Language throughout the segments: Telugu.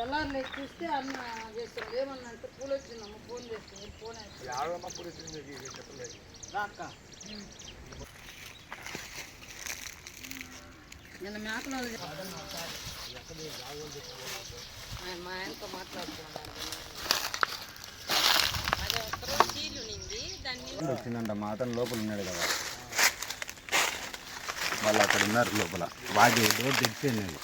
తెల్లారులే చూస్తే అన్న చేస్తాడు ఏమన్నా అంటే పూలు వచ్చిందమ్మ ఫోన్ చేస్తుంది ఫోన్ అక్క నిన్న మేకలో మా ఆయనతో మాట్లాడుతున్నాను వచ్చిందంట మా అతను లోపల ఉన్నాడు కదా వాళ్ళు అక్కడ ఉన్నారు లోపల వాడి డోర్ తెచ్చేయండి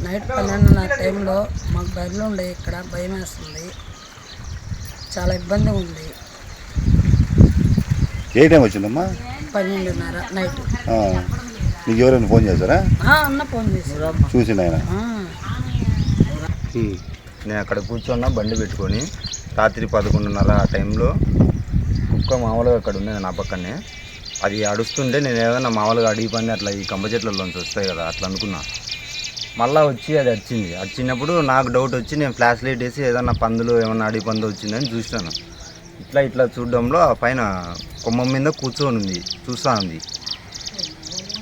నైట్ 12:30 టైంలో మాకు బయలు ఉండే ఇక్కడ భయం వేస్తుంది చాలా ఇబ్బంది ఉంది ఏ టైం వచ్చిందమ్మా 12:30 నైట్ నీకు ఎవరైనా ఫోన్ చేశారా అన్న ఫోన్ చేశారు చూసిండు ఆయన నేను అక్కడ కూర్చున్నా బండి పెట్టుకొని రాత్రి 11:30 ఆ టైంలో కుక్క మామూలుగా అక్కడ ఉండేది నా పక్కనే అది అడుస్తుంటే నేను ఏదైనా మామూలుగా అడిగి పని అట్లా ఈ కంబ చెట్లలోంచి వస్తాయి కదా అట్లా అనుకున్నా మళ్ళీ వచ్చి అది వచ్చినప్పుడు నాకు డౌట్ వచ్చి నేను ఫ్లాష్ లైట్ వేసి ఏదన్నా పందులు ఏమన్నా అడిగి పందు వచ్చిందని చూసినాను ఇట్లా చూడడంలో ఆ పైన కొమ్మ మీద కూర్చొని ఉంది చూస్తూ ఉంది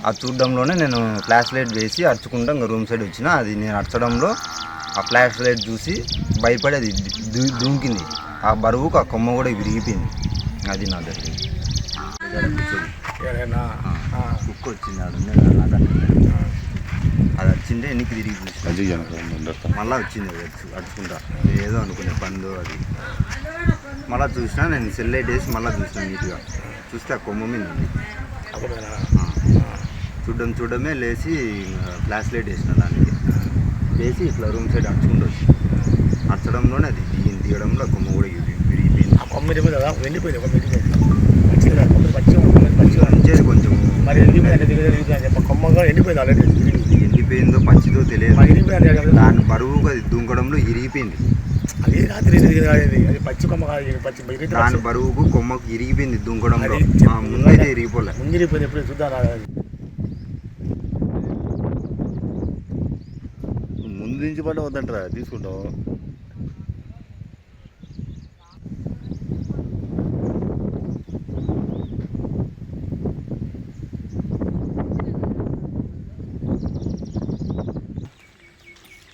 ఆ చూడడంలోనే నేను ఫ్లాష్ లైట్ వేసి అరుచుకుంటా ఇంకా రూమ్ సైడ్ వచ్చిన అది నేను అరచడంలో ఆ ఫ్లాష్ లైట్ చూసి భయపడి అది దూకింది ఆ బరువుకు ఆ కొమ్మ కూడా విరిగిపోయింది అది నా జరిగింది కుక్క వచ్చింది ఆడు అది వచ్చిందే ఎన్నికి తిరిగి చూసి మళ్ళీ వచ్చింది అది అడుచుకుంటా ఏదో అనుకునే పండు అది మళ్ళీ చూసినా నేను సెల్ లైట్ వేసి మళ్ళీ చూసినా నీట్గా చూస్తే ఆ కొమ్మ మీద ఉంది చూడడమే లేచి ఫ్లాష్ లైట్ వేసిన దానికి వేసి ఇట్లా రూమ్ సైడ్ అడుచుకుంటూ వచ్చి అరచడంలోనే అది తీయడంలో కొమ్మ కూడా విరిగిపోయింది ఆ కొమ్మ కదా వెళ్ళిపోయింది మంచిది కొంచెం మరి కొమ్మగా ఎండిపోయింది ఆల్రెడీ ఎండిపోయిందో పచ్చిదో తెలియదు దాని బరువుగా అది దుంకడంలో ఇరిగిపోయింది అది రాత్రి అది పచ్చి కొమ్మ పచ్చి దాని బరువుకు కొమ్మకు ఇరిగిపోయింది దుంకడంలో ముందైతే ఇరిగిపోలే ముందిరిగిపోయింది ఎప్పుడు చూద్దాం ముందు నుంచి పడ్డ వద్దంటారా తీసుకుంటావు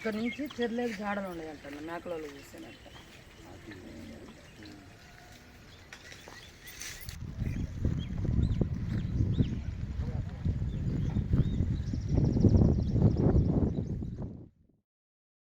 ఇక్కడ నుంచి చెర్లేకి జాడలు ఉండేదంట మేకలలో చూసానంట